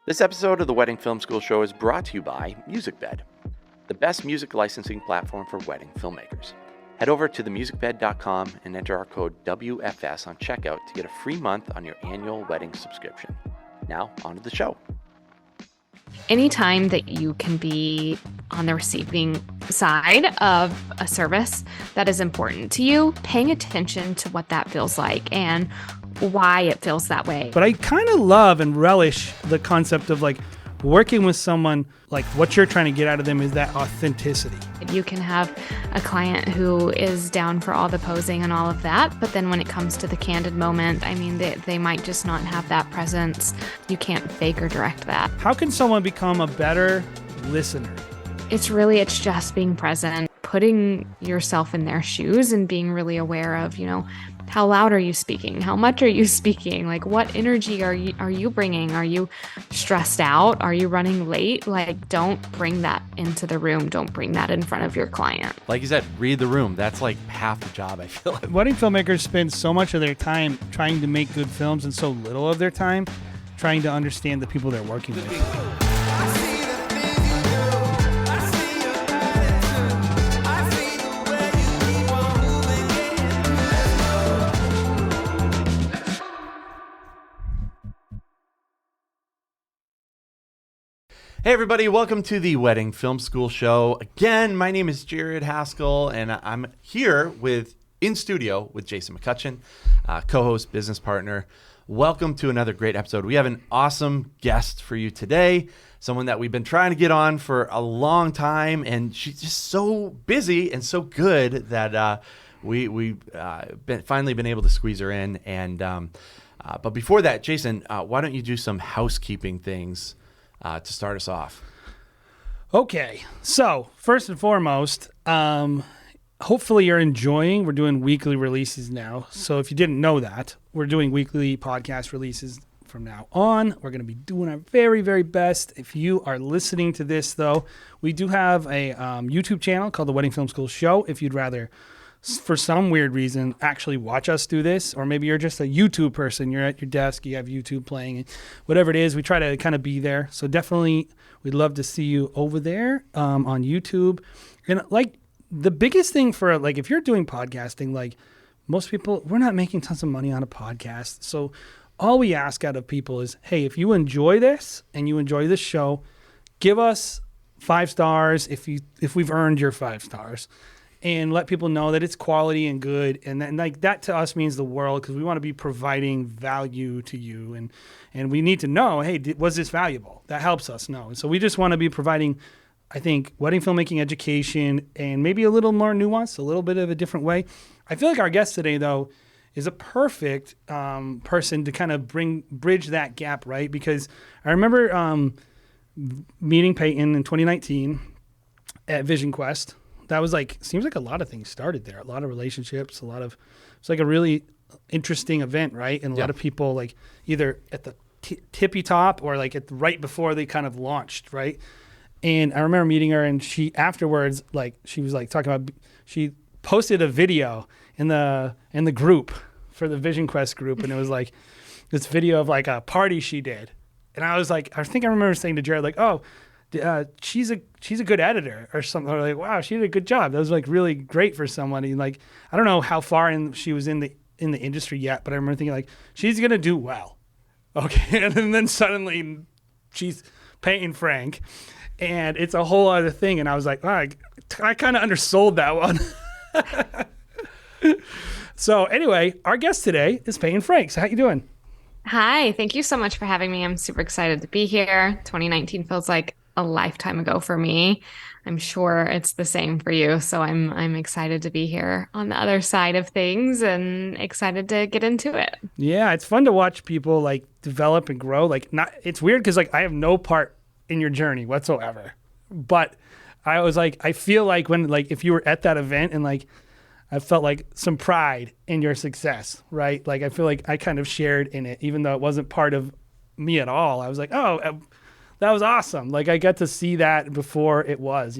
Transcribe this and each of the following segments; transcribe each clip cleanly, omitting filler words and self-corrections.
This episode of the Wedding Film School Show is brought to you by MusicBed, the best music licensing platform for wedding filmmakers. Head over to themusicbed.com and enter our code WFS on checkout to get a free month on your annual wedding subscription. Now, on to the show. Anytime that you can be on the receiving side of a service that is important to you, paying attention to what that feels like and why it feels that way. But I kind of love and relish the concept of like working with someone, like what you're trying to get out of them is that authenticity. You can have a client who is down for all the posing and all of that, but then when it comes to the candid moment, I mean, they might just not have that presence. You can't fake or direct that. How can someone become a better listener? It's just being present, putting yourself in their shoes and being really aware of, how loud are you speaking? How much are you speaking? Like, what energy are you bringing? Are you stressed out? Are you running late? Like, don't bring that into the room. Don't bring that in front of your client. Like you said, read the room. That's like half the job, I feel like. Wedding filmmakers spend so much of their time trying to make good films and so little of their time trying to understand the people they're working with. Hey everybody, welcome to the Wedding Film School Show. Again, my name is Jared Haskell, and I'm here in studio with Jason McCutcheon, co-host, business partner. Welcome to another great episode. We have an awesome guest for you today, someone that we've been trying to get on for a long time, and she's just so busy and so good that we've finally been able to squeeze her in. And but before that, Jason, why don't you do some housekeeping things to start us off? Okay, so first and foremost, hopefully you're enjoying. We're doing weekly releases now. So if you didn't know that, we're doing weekly podcast releases from now on. We're going to be doing our very, very best. If you are listening to this, though, we do have a YouTube channel called The Wedding Film School Show. If you'd rather, for some weird reason, actually watch us do this, or maybe you're just a YouTube person, you're at your desk, you have YouTube playing, whatever it is, we try to kind of be there. So definitely, we'd love to see you over there on YouTube. And like the biggest thing for like, if you're doing podcasting, like most people, we're not making tons of money on a podcast. So all we ask out of people is, hey, if you enjoy this and you enjoy this show, give us 5 stars if we've earned your 5 stars. And let people know that it's quality and good. And then like that to us means the world, because we want to be providing value to you. And we need to know, hey, was this valuable? That helps us know. And so we just want to be providing, I think, wedding filmmaking education and maybe a little more nuance, a little bit of a different way. I feel like our guest today, though, is a perfect person to kind of bridge that gap, right? Because I remember meeting Peyton in 2019 at Vision Quest. That was like, seems like a lot of things started there. A lot of relationships, it's like a really interesting event, right? And a lot of people like either at the tippy top or like right before they kind of launched, right? And I remember meeting her, and she afterwards, like she was like talking about, she posted a video in the group for the Vision Quest group, and it was like this video of like a party she did. And I was like, I think I remember saying to Jared, like, oh, she's a good editor or something. Or like, wow, she did a good job. That was like really great for somebody. Like, I don't know how far she was in the industry yet, but I remember thinking like, she's gonna do well. Okay, and then suddenly she's Peyton Frank, and it's a whole other thing. And I was like, oh, I kind of undersold that one. So anyway, our guest today is Peyton Frank. So how you doing? Hi, thank you so much for having me. I'm super excited to be here. 2019 feels like a lifetime ago for me. I'm sure it's the same for you. So I'm excited to be here on the other side of things and excited to get into it. Yeah, it's fun to watch people like develop and grow. Like, it's weird because like I have no part in your journey whatsoever. But I was like, I feel like when like if you were at that event and like I felt like some pride in your success, right? Like I feel like I kind of shared in it, even though it wasn't part of me at all. I was like, oh, that was awesome. Like I got to see that before it was,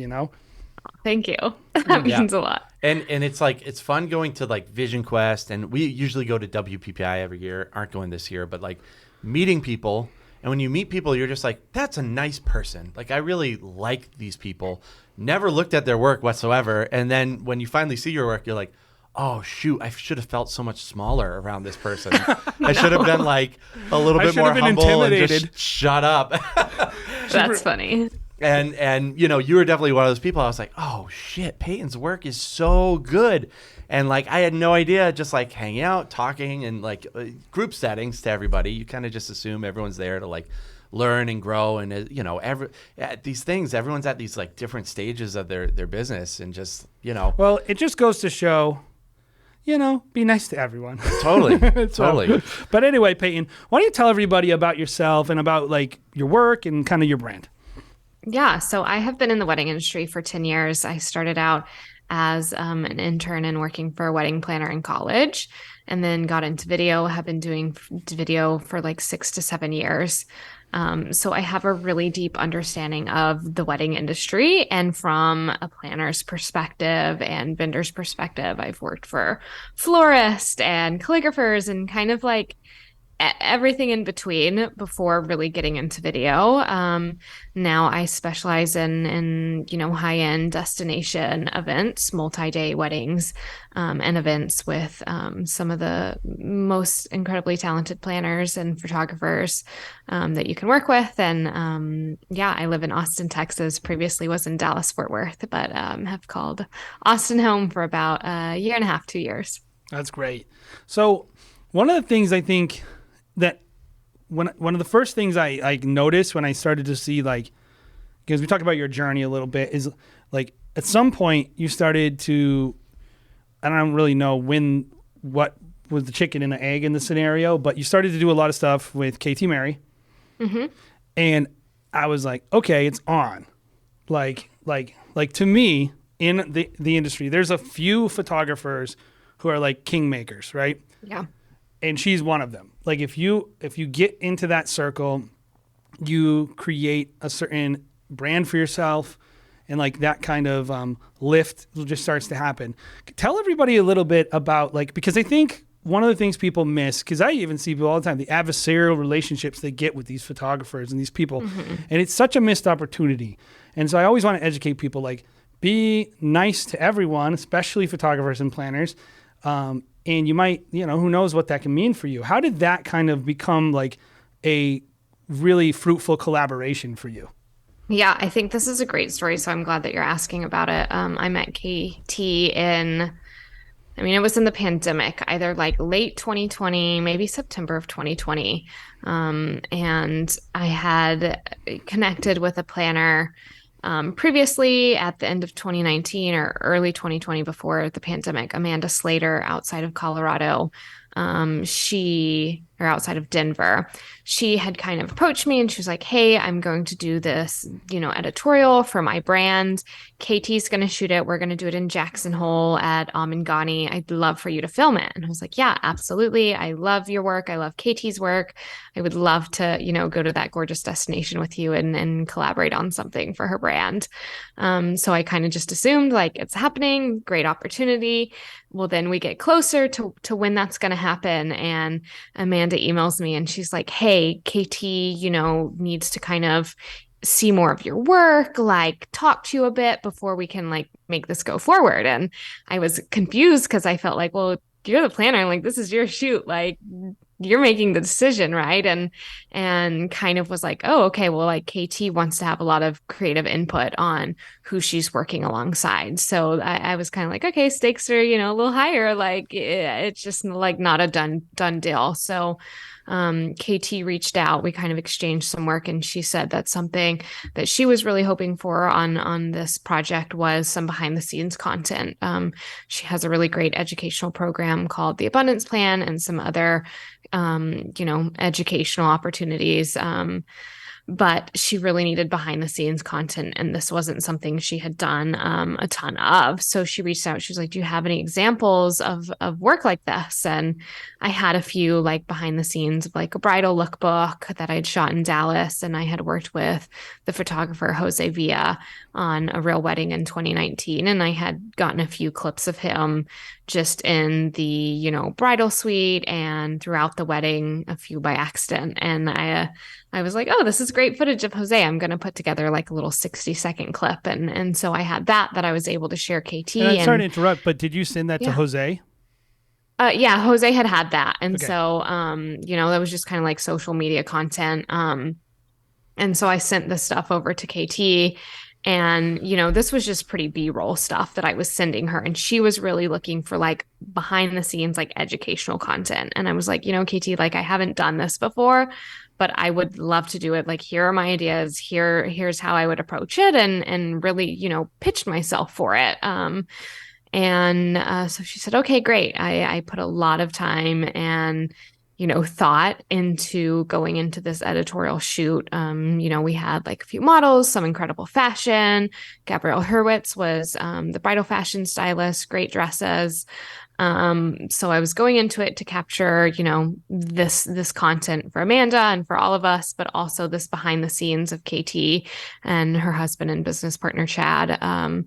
Thank you. That means a lot. And it's like, it's fun going to like Vision Quest, and we usually go to WPPI every year, aren't going this year, but like meeting people And when you meet people, you're just like, that's a nice person. Like, I really like these people. Never looked at their work whatsoever. And then when you finally see your work, you're like, oh, shoot, I should have felt so much smaller around this person. I should have been like a little bit more humble and just shut up. That's funny. And you know, you were definitely one of those people. I was like, oh shit, Peyton's work is so good. And like, I had no idea, just like hanging out, talking, and like group settings to everybody. You kind of just assume everyone's there to like learn and grow. And you know, at these things, everyone's at these like different stages of their business, and just, you know. Well, it just goes to show, you know, be nice to everyone. Totally. Totally. But anyway, Peyton, why don't you tell everybody about yourself and about like your work and kind of your brand? Yeah, so I have been in the wedding industry for 10 years. I started out as an intern and working for a wedding planner in college, and then got into video, have been doing video for like 6 to 7 years. So I have a really deep understanding of the wedding industry, and from a planner's perspective and vendor's perspective, I've worked for florists and calligraphers and kind of like everything in between before really getting into video. Now I specialize in you know, high-end destination events, multi-day weddings, and events with some of the most incredibly talented planners and photographers that you can work with. And yeah, I live in Austin, Texas. Previously was in Dallas, Fort Worth, but have called Austin home for about a year and a half, 2 years. That's great. So one of the things I think that one of the first things I noticed when I started to see, like, because we talked about your journey a little bit, is like at some point you started to, I don't really know what was the chicken and the egg in the scenario, but you started to do a lot of stuff with KT Mary. Mm-hmm. And I was like, okay, it's on. Like to me, in the industry, there's a few photographers who are like kingmakers, right? Yeah. And she's one of them. Like if you get into that circle, you create a certain brand for yourself, and like that kind of lift just starts to happen. Tell everybody a little bit about, like, because I think one of the things people miss, because I even see people all the time, the adversarial relationships they get with these photographers and these people, and it's such a missed opportunity. And so I always want to educate people, like, be nice to everyone, especially photographers and planners. And you might, you know, who knows what that can mean for you. How did that kind of become like a really fruitful collaboration for you? Yeah, I think this is a great story, so I'm glad that you're asking about it. I met KT it was in the pandemic, either like late 2020, maybe September of 2020. And I had connected with a planner previously at the end of 2019 or early 2020 before the pandemic, Amanda Slater, outside of Colorado. Outside of Denver, she had kind of approached me and she was like, hey, I'm going to do this, you know, editorial for my brand. KT's going to shoot it. We're going to do it in Jackson Hole at Amangani. I'd love for you to film it. And I was like, yeah, absolutely. I love your work. I love KT's work. I would love to, you know, go to that gorgeous destination with you and collaborate on something for her brand. So I kind of just assumed like it's happening, great opportunity. Well, then we get closer to when that's going to happen. And Amanda emails me and she's like, hey, KT, you know, needs to kind of see more of your work, like talk to you a bit before we can like make this go forward. And I was confused because I felt like, well, you're the planner, like this is your shoot, like you're making the decision, right? And kind of was like, oh, okay, well, like KT wants to have a lot of creative input on who she's working alongside. So I was kind of like, okay, stakes are, you know, a little higher. Like it's just like not a done deal. So KT reached out, we kind of exchanged some work, and she said that something that she was really hoping for on this project was some behind the scenes content. She has a really great educational program called the Abundance Plan and some other, you know, educational opportunities. But she really needed behind the scenes content, and this wasn't something she had done a ton of. So she reached out. She was like, do you have any examples of work like this? And I had a few like behind the scenes of like a bridal lookbook that I'd shot in Dallas, and I had worked with the photographer Jose Villa on a real wedding in 2019. And I had gotten a few clips of him just in the, bridal suite and throughout the wedding, a few by accident. And I was like, oh, this is great footage of Jose. I'm going to put together like a little 60-second clip. And so I had that I was able to share KT. And I'm sorry to interrupt, but did you send that to Jose? Yeah, Jose had that. And Okay. so, that was just kind of like social media content. And so I sent the stuff over to KT, and, this was just pretty B-roll stuff that I was sending her. And she was really looking for like behind the scenes, like educational content. And I was like, KT, like I haven't done this before, but I would love to do it. Like, here are my ideas. Here's how I would approach it, and really, pitched myself for it. So she said, okay, great. I put a lot of time and, thought into going into this editorial shoot. We had like a few models, some incredible fashion. Gabrielle Hurwitz was the bridal fashion stylist, great dresses. So I was going into it to capture, this content for Amanda and for all of us, but also this behind the scenes of KT and her husband and business partner, Chad.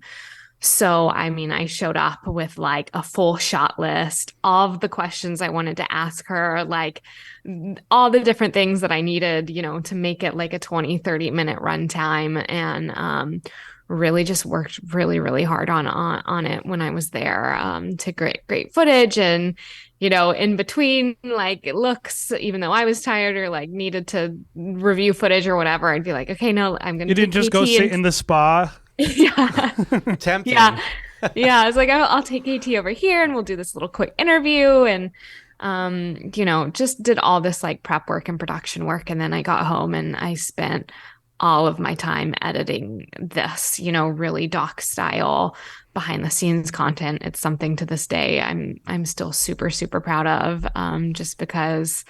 So, I showed up with like a full shot list of the questions I wanted to ask her, like all the different things that I needed, to make it like a 20-30 minute runtime, and really just worked really, really hard on it when I was there, to great footage. And, in between like looks, even though I was tired or like needed to review footage or whatever, I'd be like, okay, no, I'm going to. You didn't just go sit in the spa. Yeah. Tempting. Yeah. I was like, I'll take KT over here and we'll do this little quick interview. And, just did all this like prep work and production work. And then I got home and I spent all of my time editing this, really doc style behind the scenes content. It's something to this day I'm still super, super proud of, just because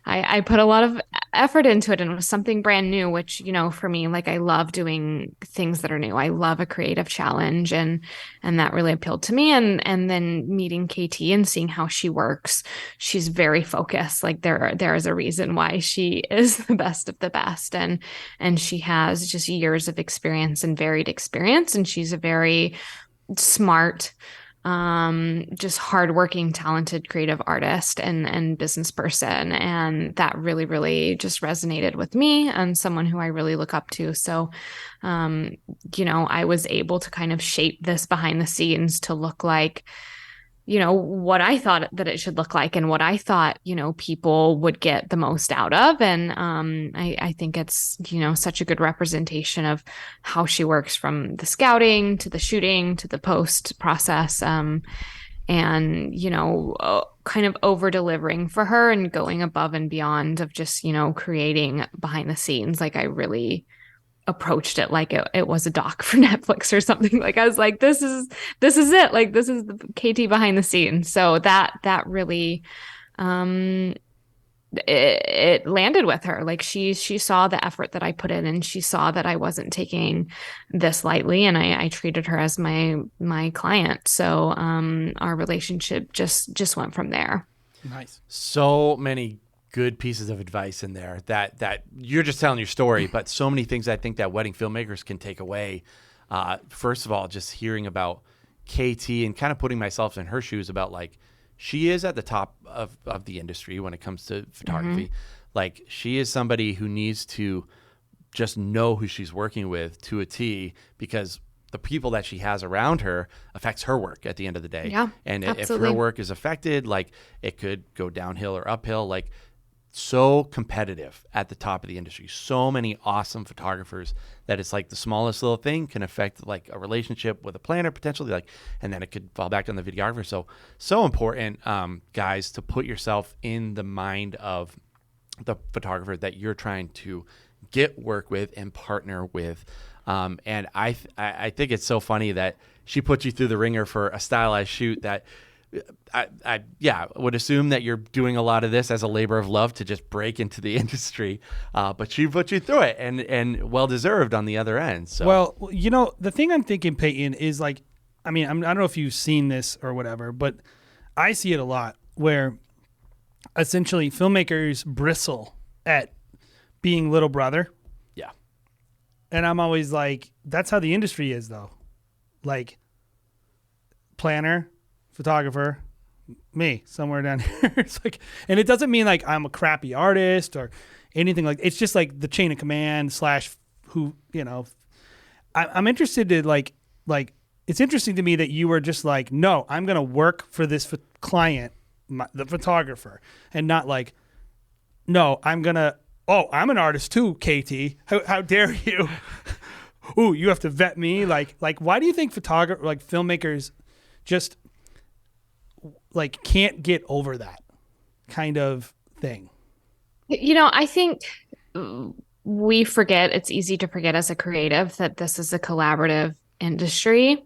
I put a lot of effort into it, and it was something brand new, which, for me, like I love doing things that are new. I love a creative challenge, and that really appealed to me. And then meeting KT and seeing how she works, she's very focused. Like there is a reason why she is the best of the best. And she has just years of experience and varied experience. And she's a very smart, just hardworking, talented, creative artist and business person. And that really, really just resonated with me and someone who I really look up to. So, I was able to kind of shape this behind the scenes to look like, what I thought that it should look like and what I thought, people would get the most out of. And I think it's, such a good representation of how she works, from the scouting to the shooting to the post process. And, kind of over delivering for her and going above and beyond of just, creating behind the scenes. Like I really approached it like it was a doc for Netflix or something. Like I was like, this is it. Like this is the KT behind the scenes. So that really, it landed with her. Like she saw the effort that I put in, and she saw that I wasn't taking this lightly, and I treated her as my client. So, our relationship just went from there. Nice. So many good pieces of advice in there that you're just telling your story, but so many things I think that wedding filmmakers can take away. First of all, just hearing about KT and kind of putting myself in her shoes about like, she is at the top of the industry when it comes to photography. Mm-hmm. Like she is somebody who needs to just know who she's working with to a T, because the people that she has around her affects her work at the end of the day. Yeah, and absolutely. If her work is affected, like it could go downhill or uphill. Like, so competitive at the top of the industry. So many awesome photographers that it's like the smallest little thing can affect like a relationship with a planner potentially, like, and then it could fall back on the videographer. So important, guys, to put yourself in the mind of the photographer that you're trying to get work with and partner with. And I think it's so funny that she put you through the ringer for a stylized shoot that I would assume that you're doing a lot of this as a labor of love to just break into the industry, but she put you through it, and well deserved on the other end. So, well, the thing I'm thinking, Peyton, is like, I don't know if you've seen this or whatever, but I see it a lot where essentially filmmakers bristle at being little brother. Yeah, and I'm always like, that's how the industry is, though. Like, planner, photographer, me somewhere down here. It's like, and it doesn't mean like I'm a crappy artist or anything like. It's just like the chain of command / who, you know. I'm interested to like it's interesting to me that you were just like, no, I'm gonna work for this client, the photographer, and not like, no, I'm an artist too, KT. How dare you? Ooh, you have to vet me. Like, why do you think filmmakers just like can't get over that kind of thing? You know, I think we forget, it's easy to forget as a creative that this is a collaborative industry.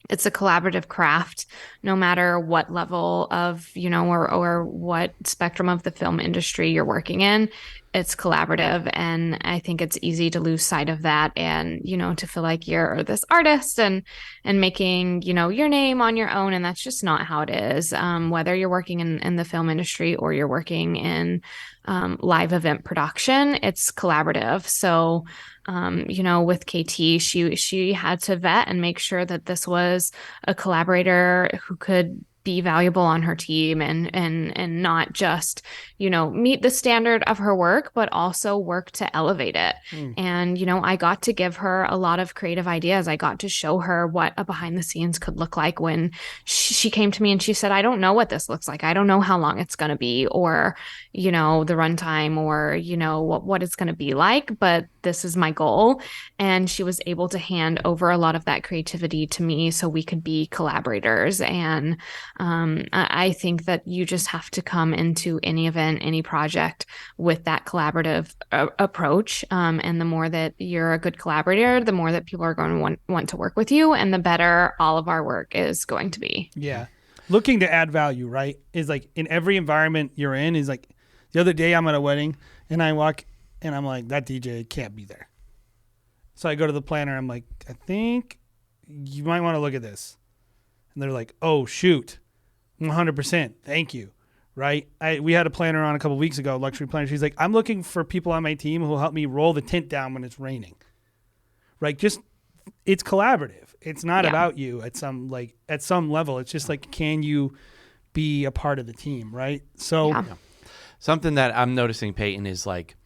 It's a collaborative craft, no matter what level of, you know, or what spectrum of the film industry you're working in. It's collaborative. And I think it's easy to lose sight of that and, you know, to feel like you're this artist and making, you know, your name on your own. And that's just not how it is. Whether you're working in the film industry or you're working in live event production, it's collaborative. So, you know, with KT, she had to vet and make sure that this was a collaborator who could be valuable on her team and not just, you know, meet the standard of her work, but also work to elevate it. And, you know, I got to give her a lot of creative ideas. I got to show her what a behind the scenes could look like when she came to me and she said, I don't know what this looks like. I don't know how long it's going to be, or, you know, the runtime, or, you know, what it's going to be like, but this is my goal. And she was able to hand over a lot of that creativity to me so we could be collaborators. And I think that you just have to come into any event, any project with that collaborative approach. And the more that you're a good collaborator, the more that people are going to want to work with you, and the better all of our work is going to be. Yeah. Looking to add value, right? Is like in every environment you're in. Is like the other day I'm at a wedding and I walk and I'm like, that DJ can't be there. So I go to the planner. I'm like, I think you might want to look at this. And they're like, oh, shoot. 100%. Thank you. Right. We had a planner on a couple of weeks ago, luxury planner. She's like, I'm looking for people on my team who will help me roll the tent down when it's raining. Right. Just, it's collaborative. It's not about you at some level. It's just like, can you be a part of the team? Right. So something that I'm noticing, Peyton, is like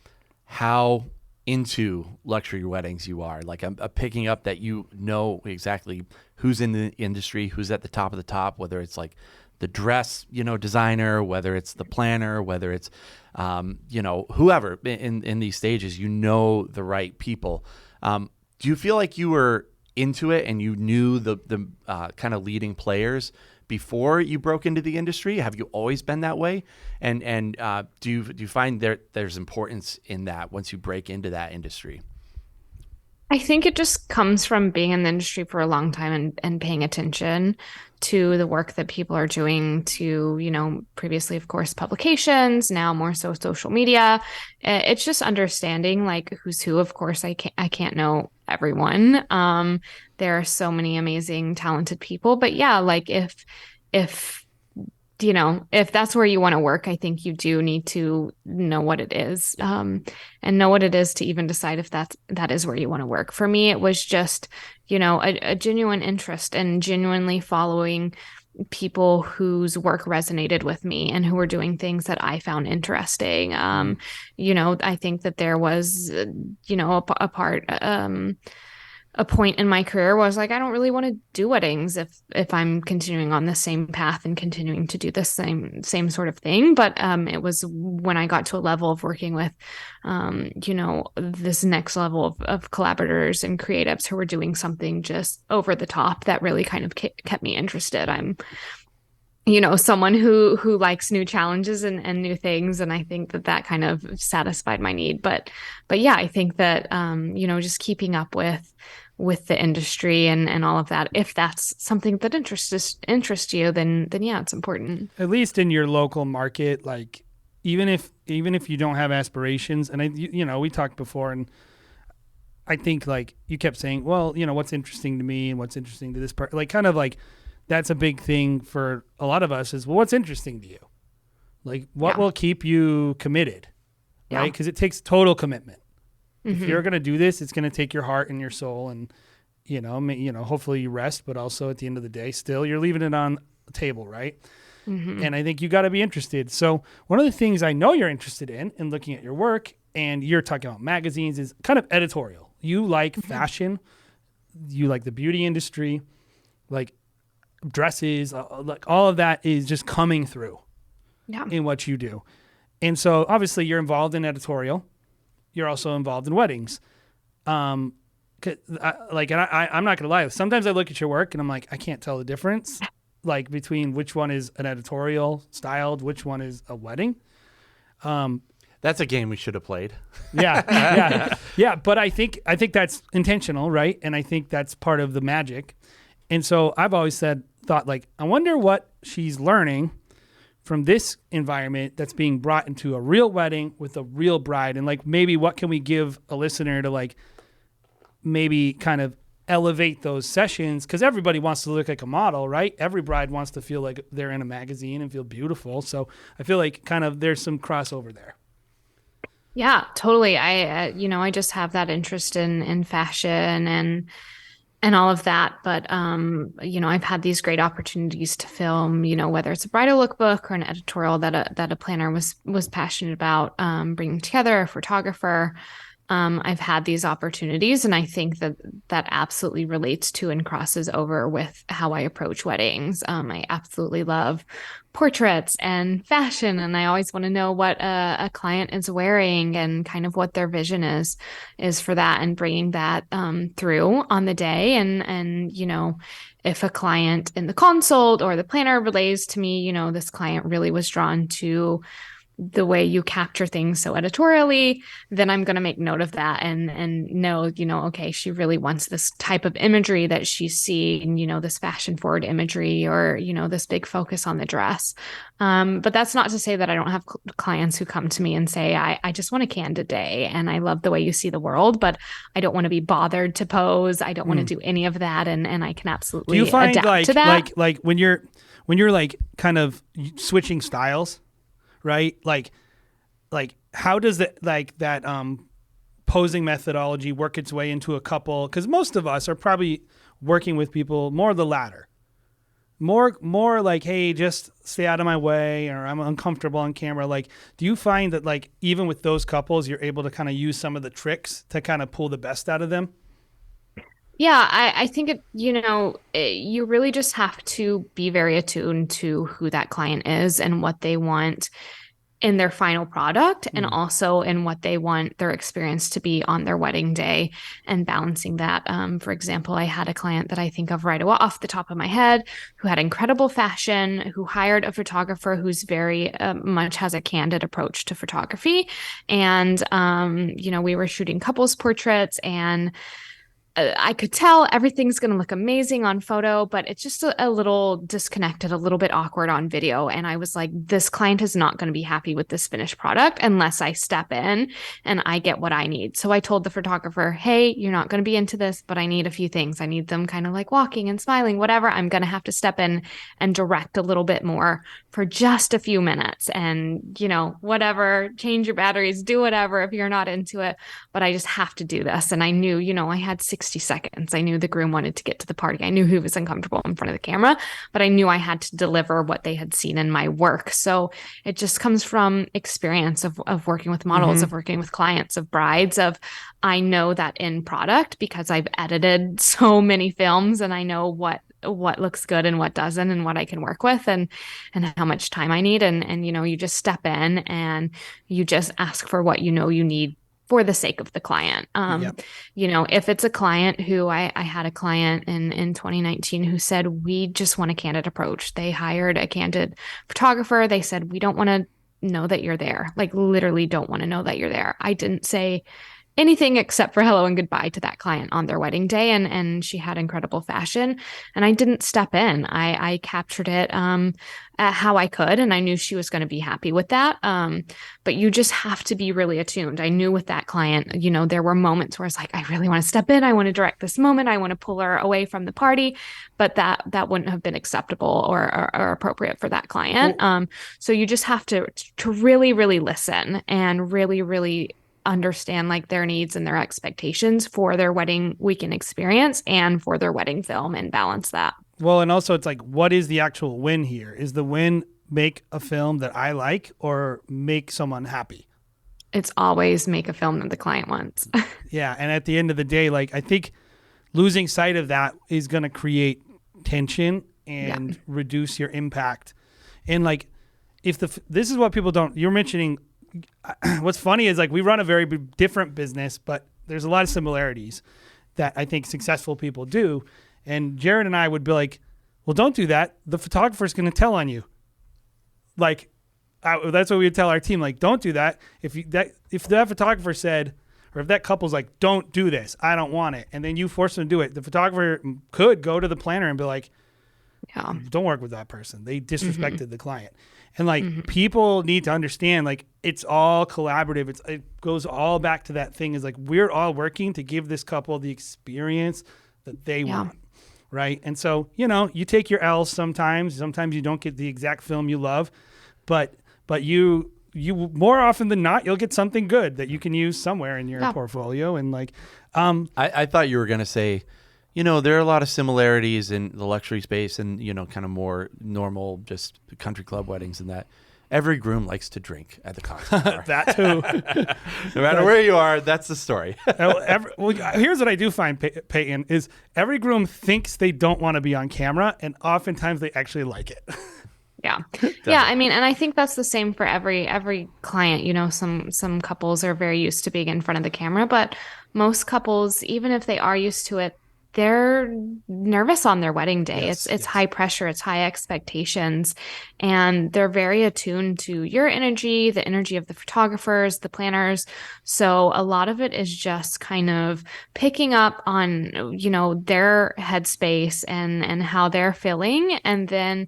how into luxury weddings you are. Like I'm picking up that you know exactly who's in the industry, who's at the top of the top, whether it's like the dress, you know, designer, whether it's the planner, whether it's, you know, whoever in these stages, you know, the right people. Do you feel like you were into it and you knew the kind of leading players before you broke into the industry? Have you always been that way? And do you find there's importance in that once you break into that industry? I think it just comes from being in the industry for a long time and paying attention to the work that people are doing, to, you know, previously, of course, publications, now more so social media. It's just understanding like who's who. Of course, I can't know everyone. There are so many amazing, talented people, but yeah, like if you know, if that's where you want to work, I think you do need to know what it is, and know what it is to even decide if that is where you want to work. For me, it was just, you know, a genuine interest and genuinely following people whose work resonated with me and who were doing things that I found interesting. You know, I think that there was, you know, a point in my career where I was like, I don't really want to do weddings if I'm continuing on the same path and continuing to do the same sort of thing. But it was when I got to a level of working with, you know, this next level of collaborators and creatives who were doing something just over the top that really kind of kept me interested. I'm, you know, someone who likes new challenges and new things. And I think that kind of satisfied my need. But yeah, I think that, you know, just keeping up with the industry and all of that, if that's something that interests you, then yeah, it's important. At least in your local market, like even if you don't have aspirations, and you know, we talked before, and I think like you kept saying, well, you know, what's interesting to me and what's interesting to this part, like kind of like that's a big thing for a lot of us is, well, what's interesting to you? Like what will keep you committed, right? Because it takes total commitment. If you're going to do this, it's going to take your heart and your soul, and, you know, hopefully you rest, but also at the end of the day, still you're leaving it on table, right? And I think you got to be interested. So one of the things I know you're interested in looking at your work, and you're talking about magazines, is kind of editorial. You like fashion, you like the beauty industry, like dresses, like all of that is just coming through in what you do. And so obviously you're involved in editorial. You're also involved in weddings. I'm not going to lie. Sometimes I look at your work and I'm like, I can't tell the difference, like between which one is an editorial styled, which one is a wedding. That's a game we should have played. Yeah. But I think that's intentional, right? And I think that's part of the magic. And so I've always thought like, I wonder what she's learning from this environment that's being brought into a real wedding with a real bride, and like maybe what can we give a listener to like maybe kind of elevate those sessions, because everybody wants to look like a model, right? Every bride wants to feel like they're in a magazine and feel beautiful. So I feel like kind of there's some crossover there. Yeah, totally. I just have that interest in fashion and all of that. But, I've had these great opportunities to film, whether it's a bridal lookbook or an editorial that a planner was passionate about, bringing together, a photographer. I've had these opportunities, and I think that absolutely relates to and crosses over with how I approach weddings. I absolutely love portraits and fashion, and I always want to know what a client is wearing and kind of what their vision is for that, and bringing that through on the day. And if a client in the consult or the planner relays to me, this client really was drawn to the way you capture things so editorially, then I'm going to make note of that and know, okay, she really wants this type of imagery that she's seeing, this fashion forward imagery, or, this big focus on the dress. But that's not to say that I don't have clients who come to me and say, I just want a candid day and I love the way you see the world, but I don't want to be bothered to pose. I don't want to do any of that. And I can absolutely do you find adapt to that. Like when you're like kind of switching styles, right? Like how does that posing methodology work its way into a couple? Because most of us are probably working with people more the latter, more like, hey, just stay out of my way, or I'm uncomfortable on camera. Like, do you find that like even with those couples, you're able to kind of use some of the tricks to kind of pull the best out of them? Yeah, I think you really just have to be very attuned to who that client is and what they want in their final product, and also in what they want their experience to be on their wedding day, and balancing that. For example, I had a client that I think of right off the top of my head who had incredible fashion, who hired a photographer who's very much has a candid approach to photography. And, we were shooting couples portraits, and I could tell everything's going to look amazing on photo, but it's just a little disconnected, a little bit awkward on video. And I was like, this client is not going to be happy with this finished product unless I step in and I get what I need. So I told the photographer, hey, you're not going to be into this, but I need a few things. I need them kind of like walking and smiling, whatever. I'm going to have to step in and direct a little bit more for just a few minutes, and, whatever, change your batteries, do whatever if you're not into it. But I just have to do this. And I knew, I had 60 seconds. I knew the groom wanted to get to the party. I knew he was uncomfortable in front of the camera, but I knew I had to deliver what they had seen in my work. So it just comes from experience of working with models, of working with clients, of brides, I know that in product because I've edited so many films, and I know what looks good and what doesn't, and what I can work with, and how much time I need. And you just step in and you just ask for what you need for the sake of the client. If it's a client who I had a client in 2019 who said, we just want a candid approach. They hired a candid photographer. They said, we don't want to know that you're there. Like, literally don't want to know that you're there. I didn't say anything except for hello and goodbye to that client on their wedding day. And she had incredible fashion, and I didn't step in. I captured it at how I could, and I knew she was going to be happy with that. But you just have to be really attuned. I knew with that client, there were moments where it's like, I really want to step in. I want to direct this moment. I want to pull her away from the party, but that wouldn't have been acceptable or appropriate for that client. So you just have to really, really listen and really, really understand like their needs and their expectations for their wedding weekend experience and for their wedding film, and balance that. Well, and also it's like, what is the actual win here? Is the win make a film that I like or make someone happy? It's always make a film that the client wants. Yeah. And at the end of the day, like, I think losing sight of that is going to create tension and reduce your impact. And like, this is what people don't, you're mentioning, what's funny is like, we run a very different business, but there's a lot of similarities that I think successful people do. And Jared and I would be like, well, don't do that. The photographer's going to tell on you. Like, that's what we would tell our team. Like, don't do that. If that photographer said, or if that couple's like, don't do this, I don't want it, and then you force them to do it, the photographer could go to the planner and be like, don't work with that person. They disrespected the client. And like, people need to understand, like, it's all collaborative. It goes all back to that thing is like, we're all working to give this couple the experience that they want. Right. And so, you take your L's sometimes you don't get the exact film you love, but you more often than not, you'll get something good that you can use somewhere in your portfolio. And like, I thought you were going to say, there are a lot of similarities in the luxury space and, kind of more normal, just country club weddings and that. Every groom likes to drink at the cocktail bar. That too. No matter where you are, that's the story. Well, here's what I do find, Peyton, is every groom thinks they don't want to be on camera, and oftentimes they actually like it. Yeah. Yeah. I mean, and I think that's the same for every client. Some couples are very used to being in front of the camera, but most couples, even if they are used to it, they're nervous on their wedding day. It's high pressure, it's high expectations, and they're very attuned to your energy, the energy of the photographers, the planners. So a lot of it is just kind of picking up on, their headspace and how they're feeling, and then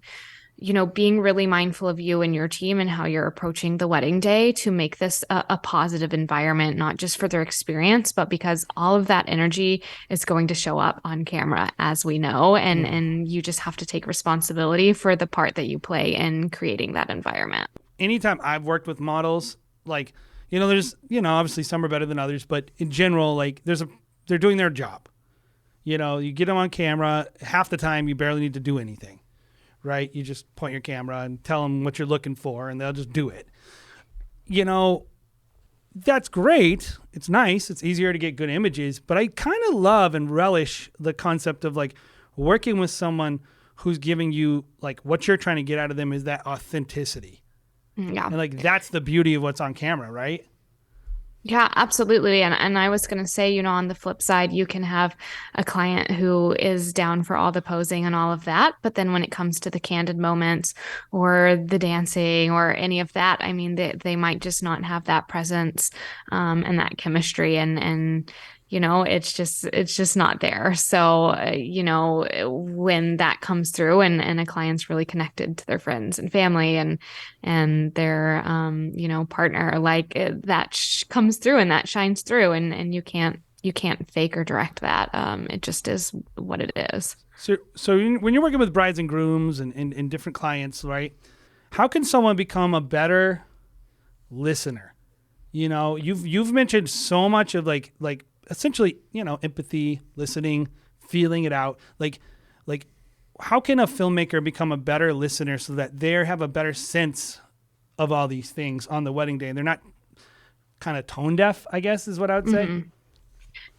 being really mindful of you and your team and how you're approaching the wedding day to make this a positive environment, not just for their experience, but because all of that energy is going to show up on camera, as we know, and you just have to take responsibility for the part that you play in creating that environment. Anytime I've worked with models, like, there's, obviously some are better than others, but in general, like, they're doing their job. You get them on camera, half the time you barely need to do anything. Right? You just point your camera and tell them what you're looking for, and they'll just do it. That's great. It's nice. It's easier to get good images, but I kind of love and relish the concept of like working with someone who's giving you like what you're trying to get out of them is that authenticity. Yeah. And like, that's the beauty of what's on camera, right? Yeah, absolutely. And I was going to say, on the flip side, you can have a client who is down for all the posing and all of that. But then when it comes to the candid moments or the dancing or any of that, I mean, they might just not have that presence and that chemistry. And it's just not there. So, when that comes through and a client's really connected to their friends and family and their, partner, like that comes through and that shines through and you can't fake or direct that. It just is what it is. So when you're working with brides and grooms and different clients, right? How can someone become a better listener? You've mentioned so much of like essentially, empathy, listening, feeling it out. Like how can a filmmaker become a better listener so that they have a better sense of all these things on the wedding day and they're not kind of tone deaf, I guess is what I would say. Mm-hmm.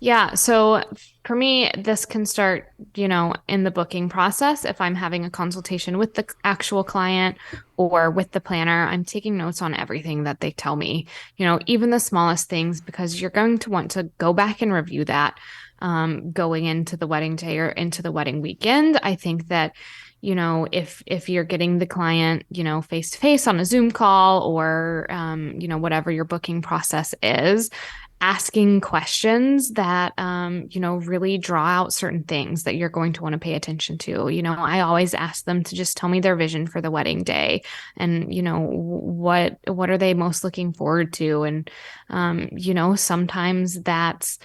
Yeah. So for me, this can start, in the booking process. If I'm having a consultation with the actual client or with the planner, I'm taking notes on everything that they tell me, even the smallest things, because you're going to want to go back and review that going into the wedding day or into the wedding weekend. I think that, if you're getting the client, face to face on a Zoom call or, whatever your booking process is, asking questions that, really draw out certain things that you're going to want to pay attention to. I always ask them to just tell me their vision for the wedding day and, what are they most looking forward to? And, sometimes that's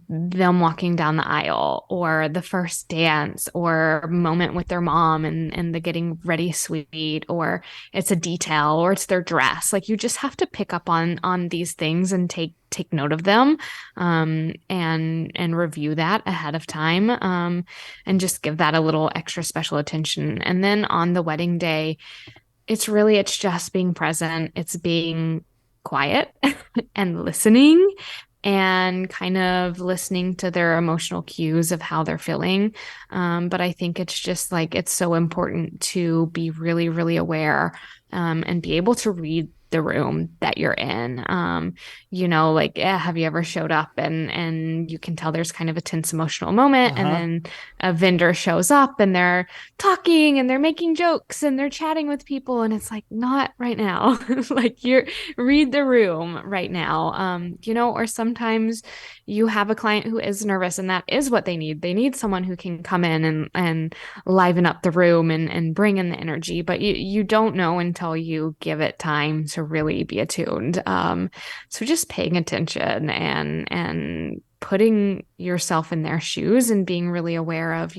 them walking down the aisle or the first dance or moment with their mom and the getting ready suite, or it's a detail or it's their dress. Like, you just have to pick up on these things and take take note of them, and review that ahead of time, and just give that a little extra special attention. And then on the wedding day, it's just being present. It's being quiet and listening, and kind of listening to their emotional cues of how they're feeling. But I think it's just like, it's so important to be really, really aware, and be able to read the room that you're in. Have you ever showed up and you can tell there's kind of a tense emotional moment, and then a vendor shows up and they're talking and they're making jokes and they're chatting with people, and it's like, not right now. Like, you read the room right now. Or sometimes you have a client who is nervous, and that is what they need. They need someone who can come in and liven up the room and bring in the energy, but you don't know until you give it time to really be attuned. So just paying attention and putting yourself in their shoes and being really aware of,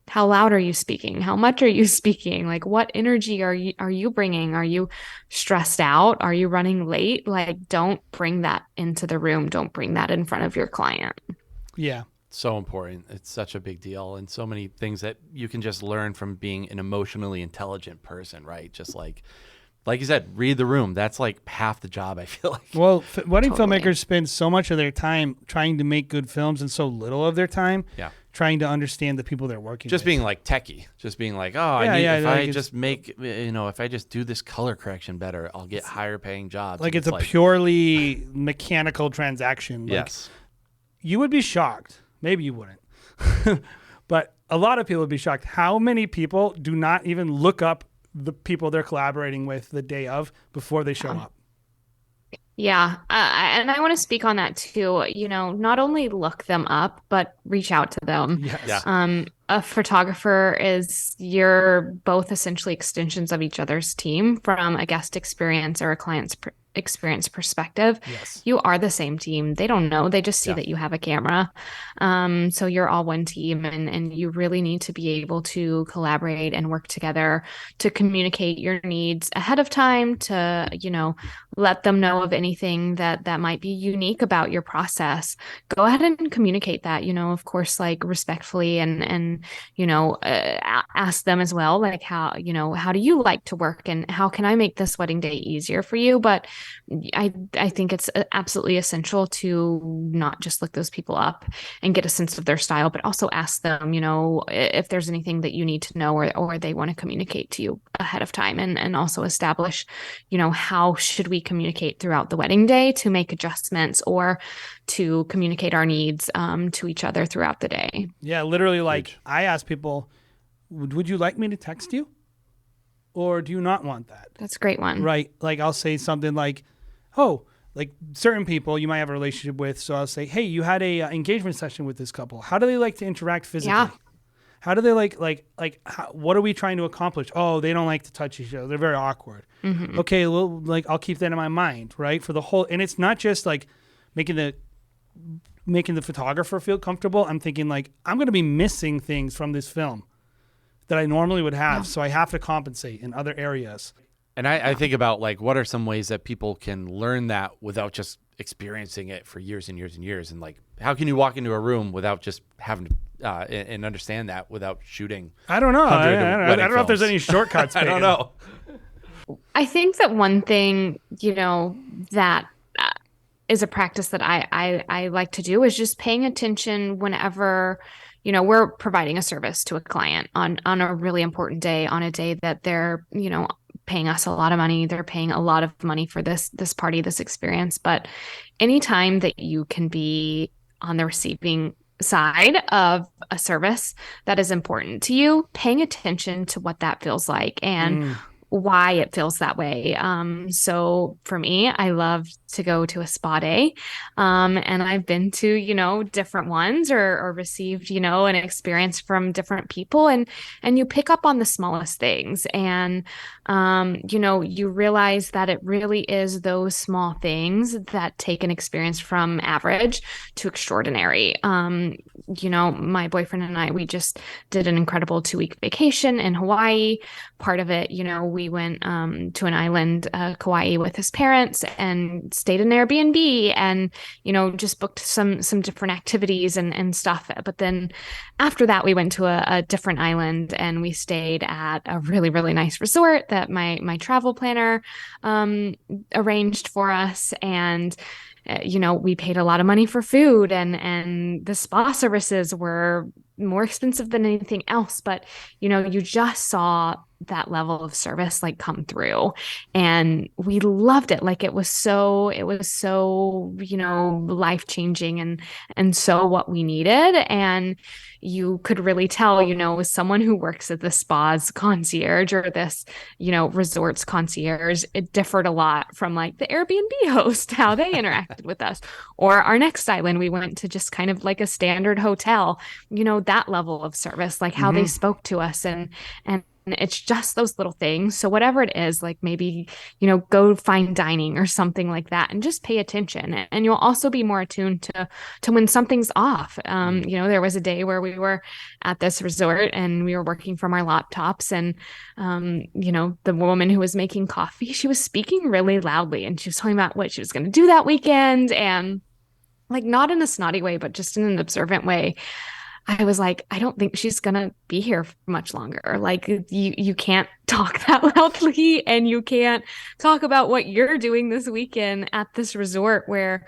how loud are you speaking? How much are you speaking? Like, what energy are you bringing? Are you stressed out? Are you running late? Like, don't bring that into the room. Don't bring that in front of your client. Yeah. So important. It's such a big deal, and so many things that you can just learn from being an emotionally intelligent person, right? Just like you said, read the room. That's like half the job, I feel like. Well, wedding filmmakers spend so much of their time trying to make good films and so little of their time trying to understand the people they're working with. Just being like techie. Just being like, if I just do this color correction better, I'll get higher paying jobs. Like, it's a purely mechanical transaction. Yes. You would be shocked. Maybe you wouldn't. But a lot of people would be shocked how many people do not even look up the people they're collaborating with the day of before they show up. Yeah. And I want to speak on that too. Not only look them up, but reach out to them. Yes. Yeah. A photographer you're both essentially extensions of each other's team from a guest experience or a client's experience perspective. Yes. You are the same team. They don't know. They just see that you have a camera. So you're all one team, and you really need to be able to collaborate and work together to communicate your needs ahead of time, to, let them know of anything that might be unique about your process. Go ahead and communicate that, of course, like respectfully, and ask them as well, like, how do you like to work, and how can I make this wedding day easier for you? But I think it's absolutely essential to not just look those people up and get a sense of their style, but also ask them, if there's anything that you need to know or they want to communicate to you ahead of time, and also establish, how should we communicate throughout the wedding day to make adjustments or to communicate our needs to each other throughout the day. Yeah, literally, like, I ask people, would you like me to text you? Or do you not want that? That's a great one. Right. Like, I'll say something like, like certain people you might have a relationship with. So I'll say, hey, you had a engagement session with this couple. How do they like to interact physically? Yeah. How do they what are we trying to accomplish? Oh, they don't like to touch each other. They're very awkward. Mm-hmm. Okay, well, like, I'll keep that in my mind, right? For the whole, and it's not just like making the photographer feel comfortable. I'm thinking, like, I'm going to be missing things from this film that I normally would have. So I have to compensate in other areas. And I think about, like, what are some ways that people can learn that without just experiencing it for years and years and years? And, like, how can you walk into a room without just having to and understand that without shooting? I don't know. I don't know if there's any shortcuts. I don't know. I think that one thing, that is a practice that I like to do is just paying attention whenever, we're providing a service to a client on a really important day, on a day that they're, paying us a lot of money. They're paying a lot of money for this party, this experience. But anytime that you can be on the receiving side of a service that is important to you, paying attention to what that feels like and why it feels that way. So for me, I love to go to a spa day. And I've been to, different ones or received, an experience from different people, and you pick up on the smallest things, and, you realize that it really is those small things that take an experience from average to extraordinary. My boyfriend and I, we just did an incredible 2-week vacation in Hawaii. Part of it, we we went to an island, Kauai, with his parents and stayed in Airbnb and, just booked some different activities and stuff. But then after that, we went to a different island and we stayed at a really, really nice resort that my travel planner arranged for us. And we paid a lot of money for food and the spa services were more expensive than anything else. But, you just saw that level of service like come through and we loved it. Like it was so, life-changing and so what we needed. And you could really tell, as someone who works at the spa's concierge or this, resort's concierge, it differed a lot from like the Airbnb host, how they interacted with us. Or our next island, we went to just kind of like a standard hotel, that level of service, like how they spoke to us and it's just those little things. So whatever it is, like maybe, go fine dining or something like that and just pay attention. And you'll also be more attuned to when something's off. There was a day where we were at this resort and we were working from our laptops and, the woman who was making coffee, she was speaking really loudly and she was talking about what she was going to do that weekend and like not in a snotty way, but just in an observant way. I was like, I don't think she's going to be here for much longer. Like you can't talk that loudly and you can't talk about what you're doing this weekend at this resort where,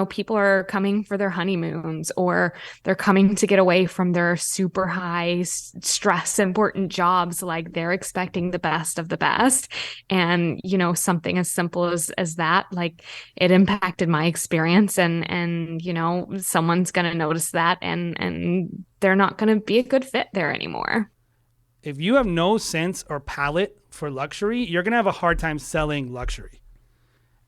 people are coming for their honeymoons or they're coming to get away from their super high stress, important jobs. Like they're expecting the best of the best. And, something as simple as that, like it impacted my experience and, someone's going to notice that and they're not going to be a good fit there anymore. If you have no sense or palate for luxury, you're going to have a hard time selling luxury.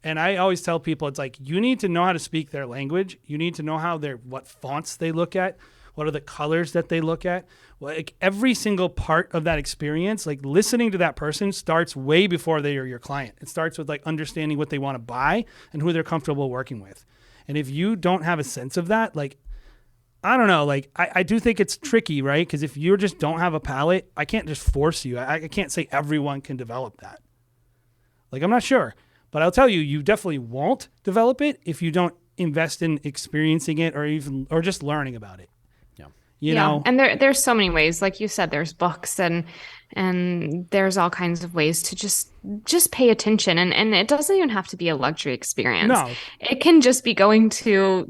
And I always tell people, it's like, you need to know how to speak their language. You need to know what fonts they look at. What are the colors that they look at? Like every single part of that experience, like listening to that person starts way before they are your client. It starts with like understanding what they want to buy and who they're comfortable working with. And if you don't have a sense of that, like, I don't know, like I do think it's tricky, right? Because if you just don't have a palate, I can't just force you. I can't say everyone can develop that. Like, I'm not sure. But I'll tell you, you definitely won't develop it if you don't invest in experiencing it or just learning about it. Yeah. You know? And there's so many ways. Like you said, there's books and there's all kinds of ways to just pay attention. And it doesn't even have to be a luxury experience. No. It can just be going to,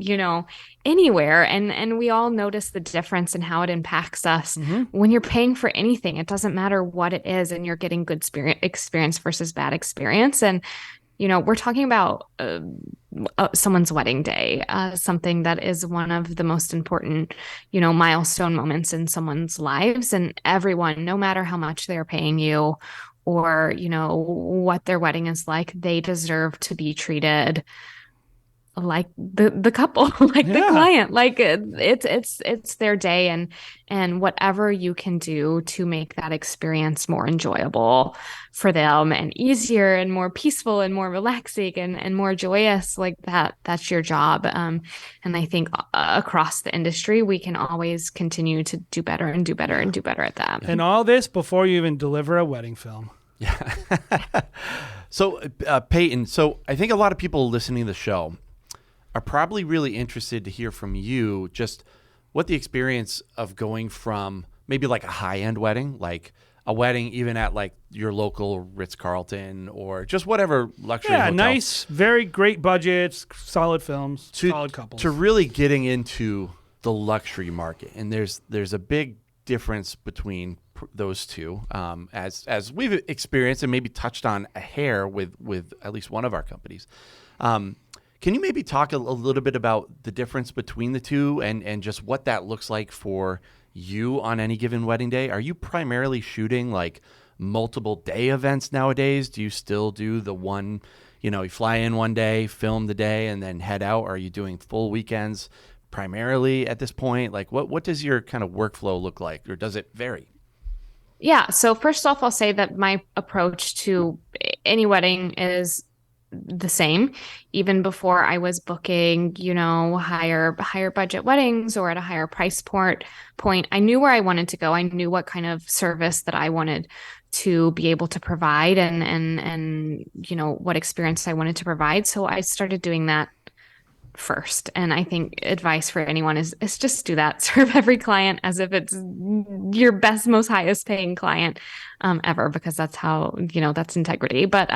anywhere. And we all notice the difference in how it impacts us. When you're paying for anything, it doesn't matter what it is and you're getting good experience versus bad experience. And, we're talking about someone's wedding day, something that is one of the most important, milestone moments in someone's lives. And everyone, no matter how much they're paying you or, what their wedding is like, they deserve to be treated like the couple, like the client, like it's their day and whatever you can do to make that experience more enjoyable for them and easier and more peaceful and more relaxing and more joyous, like that's your job. And I think across the industry, we can always continue to do better and do better and do better at that. And all this before you even deliver a wedding film. Yeah. So Peyton, I think a lot of people listening to the show are probably really interested to hear from you just what the experience of going from maybe like a high-end wedding, like a wedding even at like your local Ritz-Carlton or just whatever luxury hotel. Nice, very great budgets, solid films, solid couples. To really getting into the luxury market. And there's a big difference between those two, as we've experienced and maybe touched on a hair with at least one of our companies. Can you maybe talk a little bit about the difference between the two and just what that looks like for you on any given wedding day? Are you primarily shooting like multiple day events nowadays? Do you still do the one, you fly in one day, film the day, and then head out? Are you doing full weekends primarily at this point? Like what does your kind of workflow look like, or does it vary? Yeah. So first off, I'll say that my approach to any wedding is the same. Even before I was booking, higher budget weddings or at a higher point, I knew where I wanted to go. I knew what kind of service that I wanted to be able to provide, and what experience I wanted to provide. So I started doing that first. And I think advice for anyone is just do that. Serve every client as if it's your best, most highest paying client ever, because that's how, that's integrity. But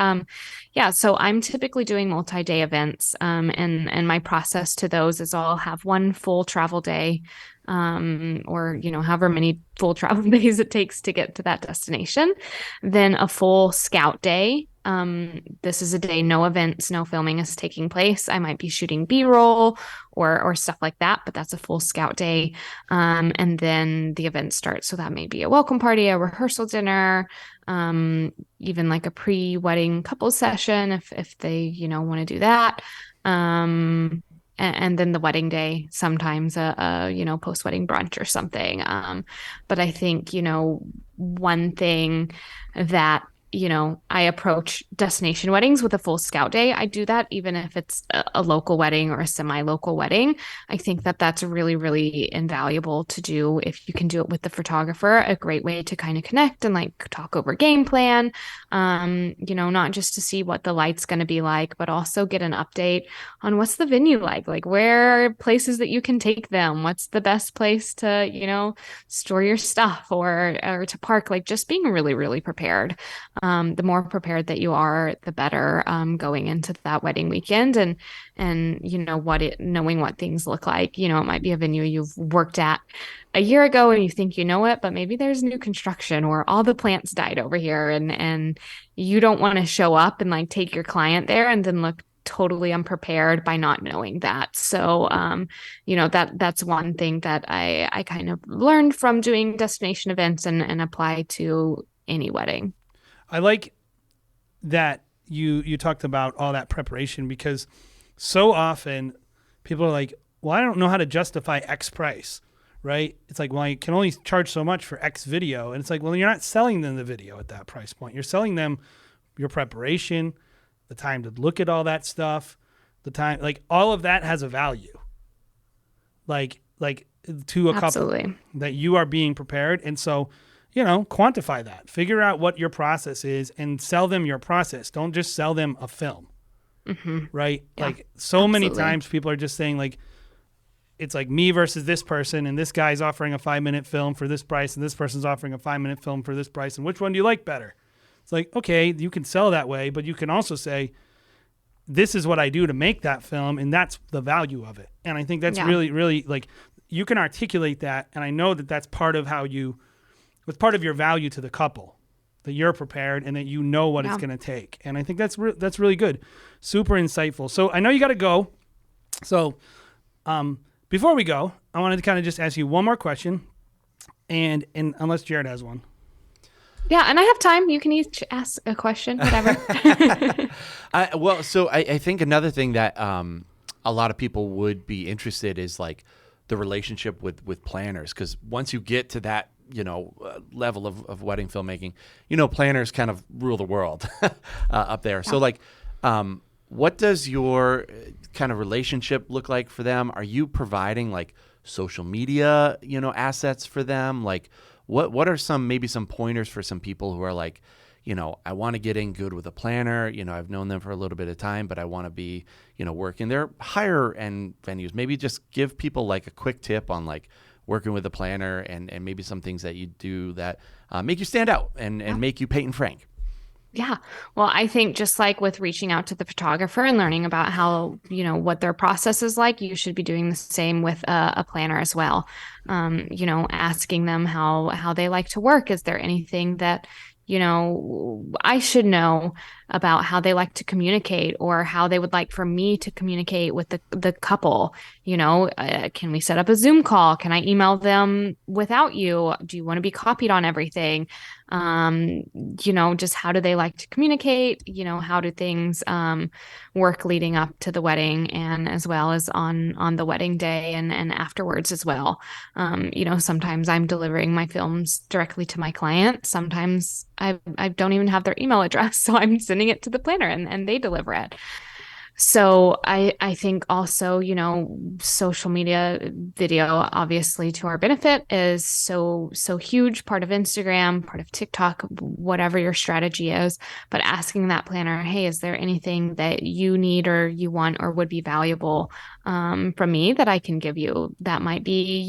yeah, so I'm typically doing multi-day events, and my process to those is I'll have one full travel day, or however many full travel days it takes to get to that destination, then a full scout day. This is a day no events, no filming is taking place. I might be shooting B-roll or stuff like that, but that's a full scout day. And then the event starts. So that may be a welcome party, a rehearsal dinner, even like a pre-wedding couple session if they, want to do that. And then the wedding day, sometimes a post-wedding brunch or something. But I think, one thing that I approach destination weddings with a full scout day. I do that even if it's a local wedding or a semi-local wedding. I think that that's really, really invaluable to do if you can do it with the photographer. A great way to kind of connect and like talk over game plan, not just to see what the light's going to be like, but also get an update on what's the venue like where are places that you can take them, what's the best place to, store your stuff or to park, like just being really, really prepared. The more prepared that you are, the better, going into that wedding weekend, and knowing what things look like. It might be a venue you've worked at a year ago and you think you know it, but maybe there's new construction or all the plants died over here, and you don't want to show up and like take your client there and then look totally unprepared by not knowing that. So, that's one thing that I kind of learned from doing destination events and apply to any wedding. I like that you talked about all that preparation, because so often people are like, well, I don't know how to justify X price, right? It's like, well, I can only charge so much for X video. And it's like, well, you're not selling them the video at that price point. You're selling them your preparation, the time to look at all that stuff, the time, like all of that has a value. Like to a Absolutely. couple that you are being prepared. And so, quantify that. Figure out what your process is and sell them your process. Don't just sell them a film, right? Yeah, like so absolutely. many times people are just saying like, it's like me versus this person, and this guy's offering a 5-minute film for this price, and this person's offering a 5-minute film for this price, and which one do you like better? It's like, okay, you can sell that way, but you can also say, this is what I do to make that film, and that's the value of it. And I think that's really, really, like, you can articulate that, and I know that that's part of it's part of your value to the couple, that you're prepared and that you know what it's going to take. And I think that's really good. Super insightful. So I know you got to go. So before we go, I wanted to kind of just ask you one more question, and unless Jared has one. Yeah, and I have time. You can each ask a question, whatever. I think another thing that a lot of people would be interested is like the relationship with planners, because once you get to that level of wedding filmmaking, planners kind of rule the world up there. Yeah. So like, what does your kind of relationship look like for them? Are you providing like social media, assets for them? Like what are some pointers for some people who are like, I want to get in good with a planner. I've known them for a little bit of time, but I want to be, working their higher end venues. Maybe just give people like a quick tip on like working with a planner and maybe some things that you do that make you stand out and make you Peyton Frank. Yeah. Well, I think just like with reaching out to the photographer and learning about how, what their process is like, you should be doing the same with a planner as well. Asking them how they like to work. Is there anything that, I should know about how they like to communicate, or how they would like for me to communicate with the couple? Can we set up a Zoom call? Can I email them without you? Do you want to be copied on everything? Just how do they like to communicate? How do things work leading up to the wedding and as well as on the wedding day and afterwards as well. Sometimes I'm delivering my films directly to my client. Sometimes I don't even have their email address, so I'm sending it to the planner and they deliver it. So I think also, social media video, obviously to our benefit, is so huge, part of Instagram, part of TikTok, whatever your strategy is. But asking that planner, hey, is there anything that you need or you want or would be valuable from me that I can give you? That might be,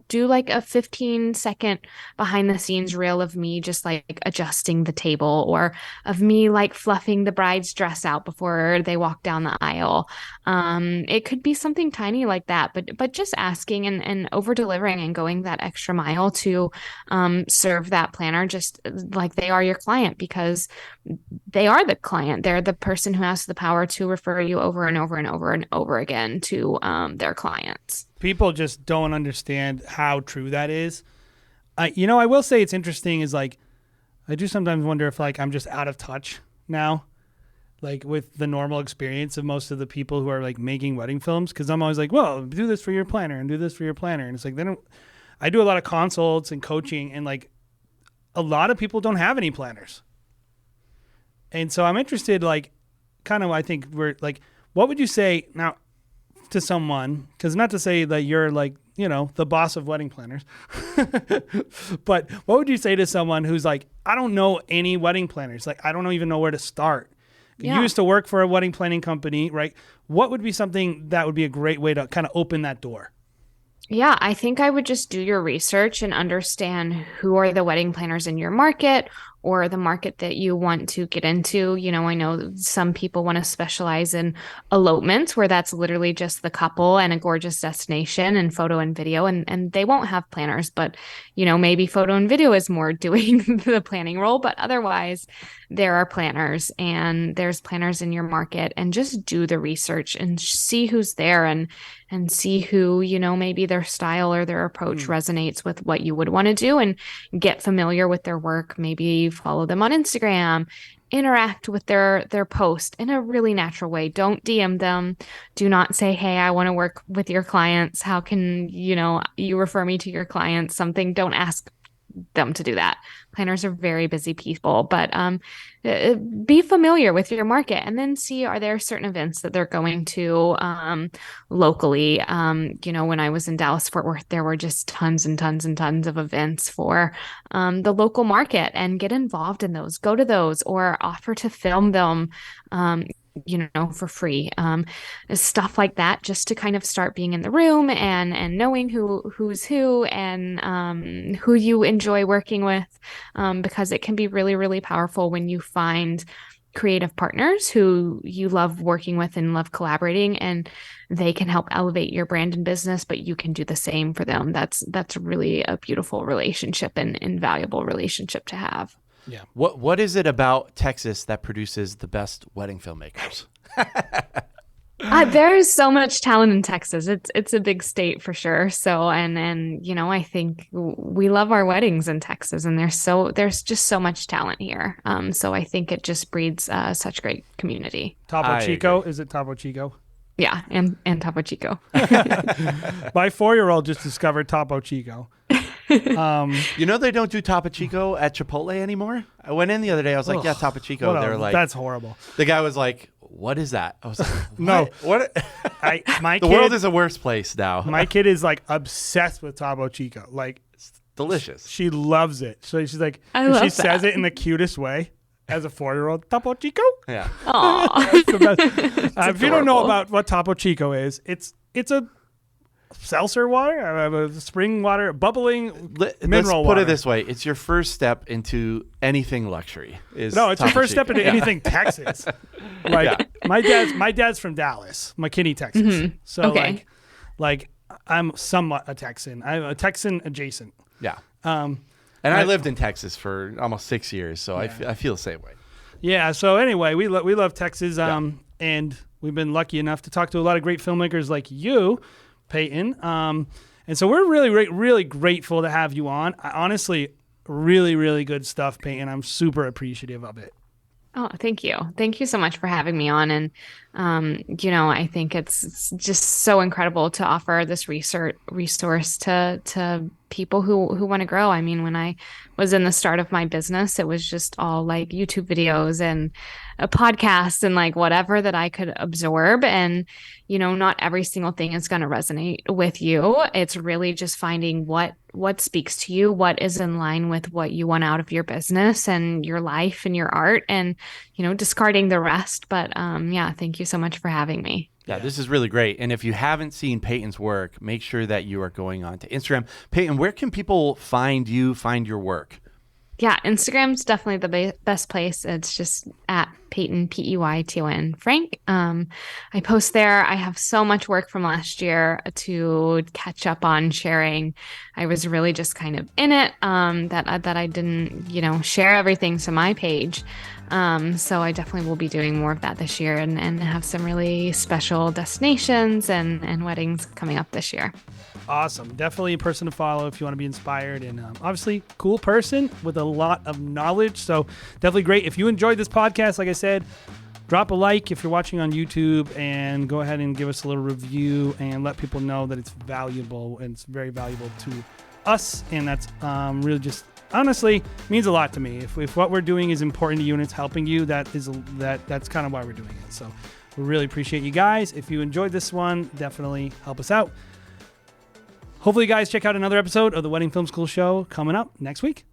do like a 15-second behind the scenes reel of me just like adjusting the table, or of me like fluffing the bride's dress out before they walk down the aisle. It could be something tiny like that, but just asking and over delivering and going that extra mile to serve that planner just like they are your client, because they are the client. They're the person who has the power to refer you over and over and over and over again to their clients. People just don't understand how true that is. I will say it's interesting is like, I do sometimes wonder if like I'm just out of touch now, like with the normal experience of most of the people who are like making wedding films. Cause I'm always like, well, do this for your planner and do this for your planner. And it's like, I do a lot of consults and coaching, and like a lot of people don't have any planners. And so I'm interested, like kind of, I think we're like, what would you say now to someone? Cause not to say that you're like, the boss of wedding planners, but what would you say to someone who's like, I don't know any wedding planners. Like, I don't even know where to start. Yeah. You used to work for a wedding planning company, right? What would be something that would be a great way to kind of open that door? Yeah, I think I would just do your research and understand who are the wedding planners in your market or the market that you want to get into. I know some people want to specialize in elopements, where that's literally just the couple and a gorgeous destination and photo and video, and they won't have planners, but maybe photo and video is more doing the planning role. But otherwise, there are planners, and there's planners in your market, and just do the research and see who's there and see who, maybe their style or their approach resonates with what you would want to do, and get familiar with their work. Maybe follow them on Instagram, interact with their post in a really natural way. Don't DM them. Do not say, hey, I want to work with your clients. How can, you refer me to your clients? Don't ask them to do that. Planners are very busy people, but be familiar with your market, and then see, are there certain events that they're going to locally? When I was in Dallas, Fort Worth, there were just tons and tons and tons of events for the local market, and get involved in those. Go to those, or offer to film them for free, stuff like that, just to kind of start being in the room and knowing who's who, and who you enjoy working with, because it can be really, really powerful when you find creative partners who you love working with and love collaborating, and they can help elevate your brand and business, but you can do the same for them. That's really a beautiful relationship and invaluable relationship to have. Yeah. What is it about Texas that produces the best wedding filmmakers? There's so much talent in Texas. It's a big state for sure. So and I think we love our weddings in Texas, and there's just so much talent here. So I think it just breeds such great community. Topo Chico, is it Topo Chico? Yeah, and Topo Chico. My 4-year-old just discovered Topo Chico. They don't do Topo Chico at Chipotle anymore. I went in the other day. I was like, yeah, Topo Chico. They were like, that's horrible. The guy was like, what is that? I was like, what? No. What? The world is a worse place now. My kid is like obsessed with Topo Chico. Like, it's delicious. She loves it. So she's like, she says it in the cutest way. As a 4-year-old, Topo Chico? Yeah. If you don't know about what Topo Chico is, it's a seltzer water, spring water, bubbling mineral water. Put it this way: it's your first step into anything luxury. It's your first step into anything Texas. My dad's from Dallas, McKinney, Texas. Mm-hmm. So okay. like I'm somewhat a Texan. I'm a Texan adjacent. Yeah. And I lived in Texas for almost 6 years, so yeah. I feel the same way. Yeah. So anyway, we love Texas, and we've been lucky enough to talk to a lot of great filmmakers like you, Peyton. And so we're really, really grateful to have you on. I honestly really, really good stuff, Peyton. I'm super appreciative of it. Oh, thank you. Thank you so much for having me on. And, I think it's just so incredible to offer this resource to people who want to grow. I mean, when I was in the start of my business, it was just all like YouTube videos and a podcast and like whatever that I could absorb. And, not every single thing is going to resonate with you. It's really just finding what speaks to you, what is in line with what you want out of your business and your life and your art, and, discarding the rest. But thank you so much for having me. Yeah, this is really great. And if you haven't seen Peyton's work, make sure that you are going on to Instagram. Peyton, where can people find you, find your work? Yeah, Instagram's definitely the best place. It's just at Peyton, Peyton Frank. I post there. I have so much work from last year to catch up on sharing. I was really just kind of in it that I didn't, share everything to my page. So I definitely will be doing more of that this year and have some really special destinations and weddings coming up this year. Awesome. Definitely a person to follow if you want to be inspired, and obviously cool person with a lot of knowledge. So definitely great. If you enjoyed this podcast, like I said, drop a like if you're watching on YouTube, and go ahead and give us a little review and let people know that it's valuable, and it's very valuable to us. And that's really just honestly means a lot to me. If what we're doing is important to you and it's helping you, that's kind of why we're doing it. So we really appreciate you guys. If you enjoyed this one, definitely help us out. Hopefully you guys check out another episode of the Wedding Film School Show coming up next week.